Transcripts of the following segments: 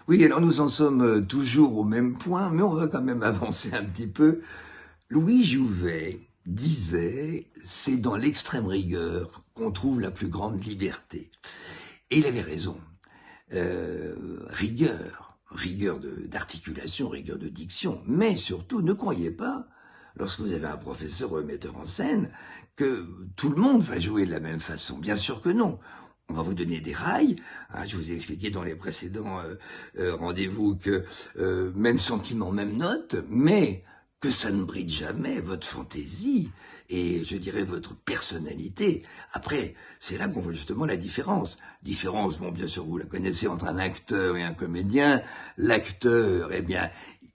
Oui, alors nous en sommes toujours au même point, mais on va quand même avancer un petit peu. Louis Jouvet disait, c'est dans l'extrême rigueur qu'on trouve la plus grande liberté. Et il avait raison. Rigueur d'articulation, rigueur de diction, mais surtout, ne croyez pas, lorsque vous avez un professeur ou un metteur en scène, que tout le monde va jouer de la même façon. Bien sûr que non. On va vous donner des rails. Hein, je vous ai expliqué dans les précédents rendez-vous que même sentiment, même note, mais que ça ne bride jamais votre fantaisie et je dirais votre personnalité. Après, c'est là qu'on voit justement la différence. Différence, bon, bien sûr, vous la connaissez entre un acteur et un comédien. L'acteur, eh bien,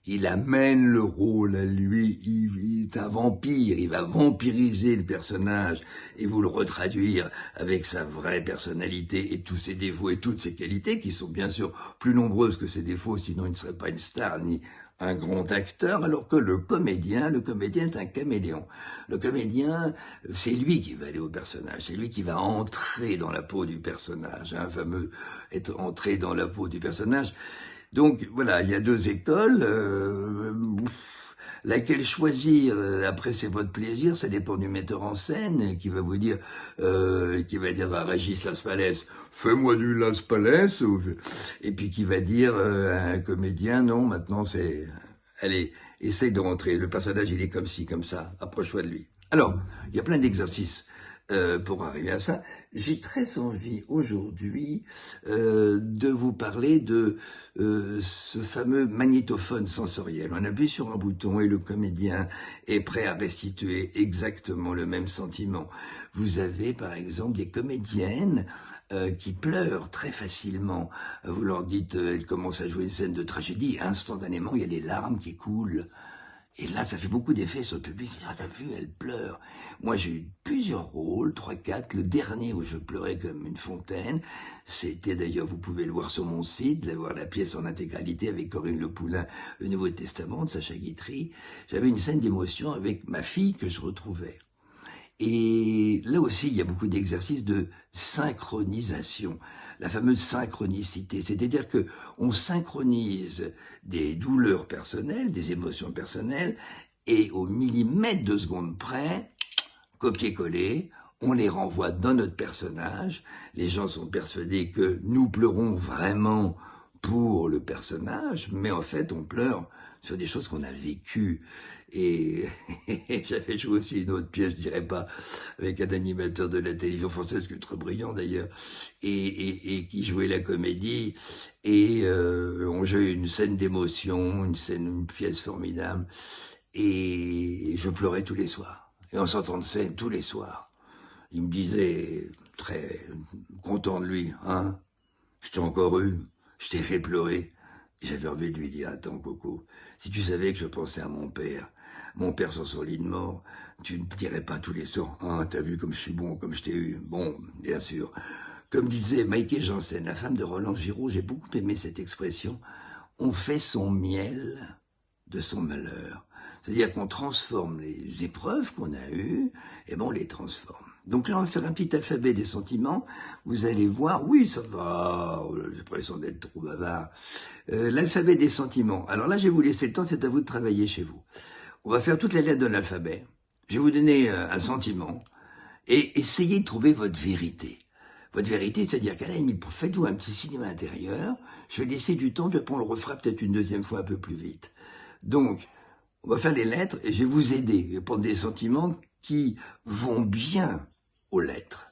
il amène le rôle à lui, il est un vampire, il va vampiriser le personnage et vous le retraduire avec sa vraie personnalité et tous ses défauts et toutes ses qualités, qui sont bien sûr plus nombreuses que ses défauts, sinon il ne serait pas une star ni un grand acteur, alors que le comédien est un caméléon. Le comédien, c'est lui qui va aller au personnage, c'est lui qui va entrer dans la peau du personnage, un fameux être entré dans la peau du personnage. Donc voilà, il y a deux écoles. Laquelle choisir, après c'est votre plaisir, ça dépend du metteur en scène qui va vous dire, qui va dire à Régis Laspalès, fais-moi du Laspalès, et puis qui va dire à un comédien, non, maintenant c'est, allez, essaye de rentrer, le personnage il est comme ci, comme ça, approche-toi de lui. Alors, il y a plein d'exercices pour arriver à ça. J'ai très envie aujourd'hui de vous parler de ce fameux magnétophone sensoriel. On appuie sur un bouton et le comédien est prêt à restituer exactement le même sentiment. Vous avez par exemple des comédiennes qui pleurent très facilement. Vous leur dites, elles commencent à jouer une scène de tragédie, instantanément il y a les larmes qui coulent. Et là, ça fait beaucoup d'effet sur le public. Ah, t'as vu, elle pleure. Moi, j'ai eu plusieurs rôles, 3, 4. Le dernier où je pleurais comme une fontaine, c'était d'ailleurs, vous pouvez le voir sur mon site, voir la pièce en intégralité avec Corinne Le Poulain, le Nouveau Testament de Sacha Guitry. J'avais une scène d'émotion avec ma fille que je retrouvais. Et là aussi, il y a beaucoup d'exercices de synchronisation, la fameuse synchronicité, c'est-à-dire que on synchronise des douleurs personnelles, des émotions personnelles, et au millimètre de seconde près, copier-coller, on les renvoie dans notre personnage. Les gens sont persuadés que nous pleurons vraiment pour le personnage, mais en fait, on pleure sur des choses qu'on a vécues. Et j'avais joué aussi une autre pièce, je dirais pas, avec un animateur de la télévision française qui est très brillant d'ailleurs, et qui jouait la comédie. Et on jouait une scène d'émotion, une pièce formidable. Et je pleurais tous les soirs. Et en sortant de scène, tous les soirs, il me disait, très content de lui, hein, je t'ai encore eu, je t'ai fait pleurer. J'avais envie de lui dire, attends Coco, si tu savais que je pensais à mon père sur son lit de mort, tu ne dirais pas tous les soirs, hein, t'as vu comme je suis bon, comme je t'ai eu. Bon, bien sûr. Comme disait Maïké Janssen, la femme de Roland Giraud, j'ai beaucoup aimé cette expression, on fait son miel de son malheur. C'est-à-dire qu'on transforme les épreuves qu'on a eues, et ben on les transforme. Donc là, on va faire un petit alphabet des sentiments. Vous allez voir, oui, ça va, j'ai l'impression d'être trop bavard. L'alphabet des sentiments. Alors là, je vais vous laisser le temps, c'est à vous de travailler chez vous. On va faire toutes les lettres de l'alphabet. Je vais vous donner un sentiment et essayez de trouver votre vérité. Votre vérité, c'est-à-dire qu'à la limite, faites-vous un petit cinéma intérieur. Je vais laisser du temps, puis après on le refera peut-être une deuxième fois un peu plus vite. Donc, on va faire les lettres et je vais vous aider. Je vais prendre des sentiments qui vont bien aux lettres.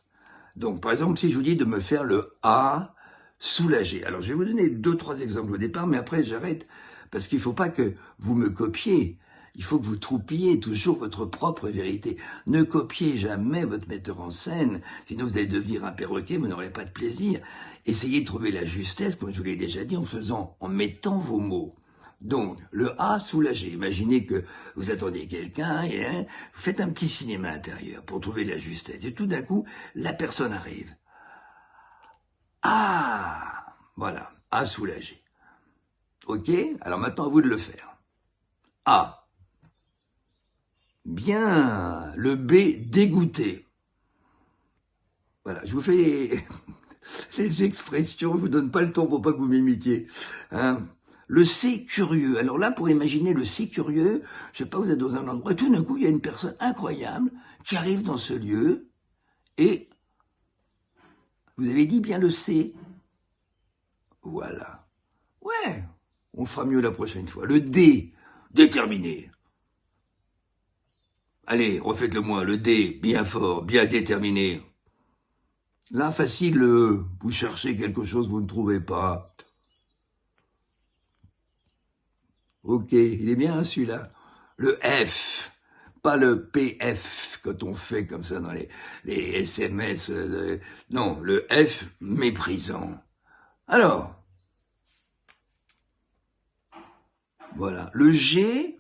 Donc, par exemple, si je vous dis de me faire le A, soulagé. Alors, je vais vous donner 2, 3 exemples au départ, mais après, j'arrête. Parce qu'il ne faut pas que vous me copiez. Il faut que vous troupiez toujours votre propre vérité. Ne copiez jamais votre metteur en scène, sinon vous allez devenir un perroquet, vous n'aurez pas de plaisir. Essayez de trouver la justesse, comme je vous l'ai déjà dit, en mettant vos mots. Donc, le A, soulagé. Imaginez que vous attendiez quelqu'un et vous faites un petit cinéma intérieur pour trouver la justesse. Et tout d'un coup, la personne arrive. Ah, voilà, A, soulagé. Ok, alors maintenant à vous de le faire. A. Bien, le B, dégoûté. Voilà, je vous fais les expressions, je vous donne pas le temps pour pas que vous m'imitiez. Hein. Le C curieux. Alors là, pour imaginer le C curieux, je sais pas, vous êtes dans un endroit, tout d'un coup, il y a une personne incroyable qui arrive dans ce lieu et vous avez dit bien le C. Voilà. Ouais, on fera mieux la prochaine fois. Le D, déterminé. Allez, refaites-le moi, le D, bien fort, bien déterminé. Là, facile, le E. Vous cherchez quelque chose, vous ne trouvez pas. Ok, il est bien celui-là. Le F, pas le PF, quand on fait comme ça dans les SMS. Non, le F, méprisant. Alors, voilà. Le G,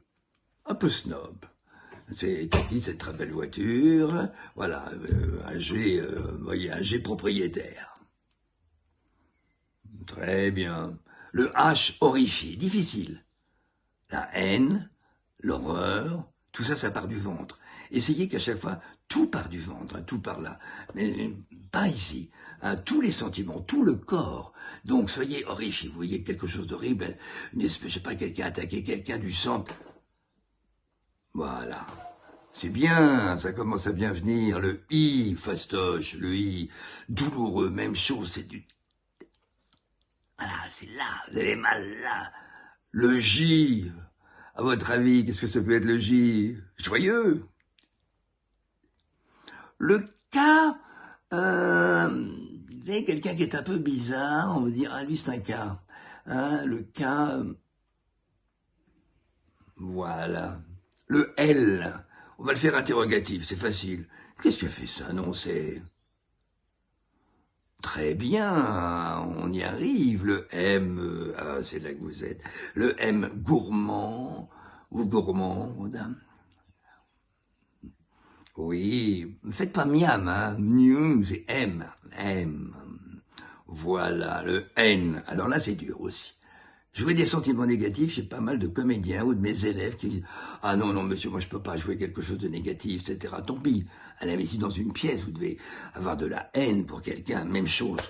un peu snob. C'est qui cette très belle voiture? Voilà, un G, voyez, un G propriétaire. Très bien. Le H, horrifié, difficile. La haine, l'horreur, tout ça, ça part du ventre. Essayez qu'à chaque fois, tout part du ventre, hein, tout par là. Mais pas ici. Hein, tous les sentiments, tout le corps. Donc, soyez horrifiés. Vous voyez quelque chose d'horrible, une espèce, je sais pas, quelqu'un attaqué quelqu'un du sang. Voilà. C'est bien, ça commence à bien venir. Le I, fastoche, le I, douloureux, même chose, c'est du... Voilà, c'est là, vous avez mal là. Le J, à votre avis, qu'est-ce que ça peut être le J? Joyeux. Le K, vous avez quelqu'un qui est un peu bizarre, on va dire, ah lui c'est un K. Hein, le K, voilà. Le L, on va le faire interrogatif, c'est facile. Qu'est-ce qui a fait ça? Non, c'est... Très bien, on y arrive. Le M, ah, c'est là que vous êtes. Le M, gourmand ou gourmande. Oui, ne faites pas miam, hein. Miam, c'est M. M. Voilà, le N. Alors là, c'est dur aussi. Jouer des sentiments négatifs, j'ai pas mal de comédiens ou de mes élèves qui disent « Ah non, non, monsieur, moi je peux pas jouer quelque chose de négatif, etc. » Tant pis, allez, mais si dans une pièce, vous devez avoir de la haine pour quelqu'un, même chose,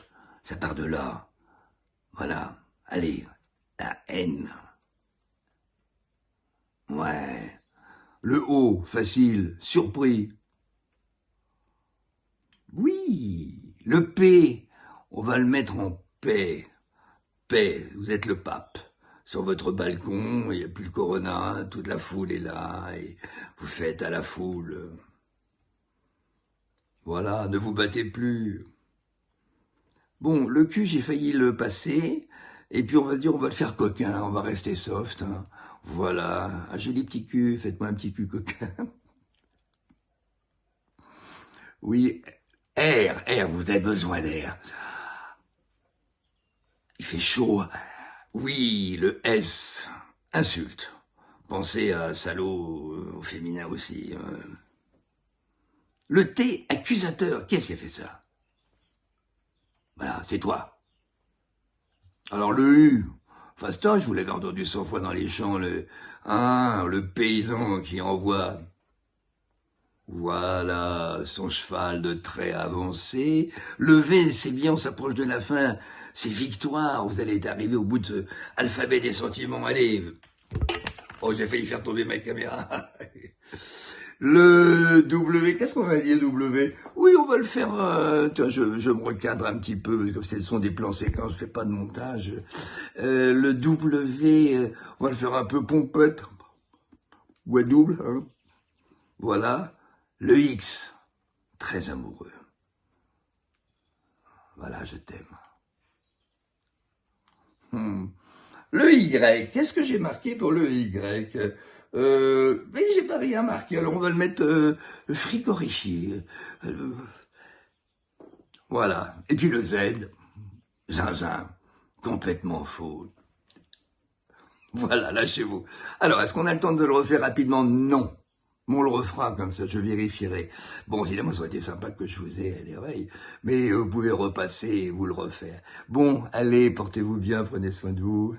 ça part de là. Voilà, allez, la haine. Ouais. Le O, facile, surpris. Oui. Le P, on va le mettre en paix. Paix, vous êtes le pape. Sur votre balcon, il n'y a plus le corona, toute la foule est là, et vous faites à la foule. Voilà, ne vous battez plus. Bon, le cul, j'ai failli le passer, et puis on va dire, on va le faire coquin, on va rester soft. Hein. Voilà, un joli petit cul, faites-moi un petit cul coquin. Oui, air, vous avez besoin d'air. Il fait chaud. Oui, le S, insulte. Pensez à salaud au féminin aussi. Le T, accusateur. Qu'est-ce qui a fait ça? Voilà, c'est toi. Alors le U, fastoche, vous l'avez entendu 100 fois dans les champs, le paysan qui envoie, voilà, son cheval de trait avancé. Le V, c'est bien, on s'approche de la fin, c'est victoire, vous allez arriver au bout de ce alphabet des sentiments, allez. Oh, j'ai failli faire tomber ma caméra. Le W, qu'est-ce qu'on va dire W? Oui, on va le faire, je me recadre un petit peu, parce que ce sont des plans séquences, je fais pas de montage. Le W, on va le faire un peu pompette, ou à double, hein. Voilà. Le X, très amoureux. Voilà, je t'aime. Le Y, qu'est-ce que j'ai marqué pour le Y? Mais j'ai pas rien marqué, alors on va le mettre frigorifié. Voilà. Et puis le Z, zinzin, complètement faux. Voilà, lâchez-vous. Alors, est-ce qu'on a le temps de le refaire rapidement? Non. Mais on le refera, comme ça je vérifierai. Bon, évidemment, ça aurait été sympa que je vous ai à l'oreille, mais vous pouvez repasser et vous le refaire. Bon, allez, portez-vous bien, prenez soin de vous.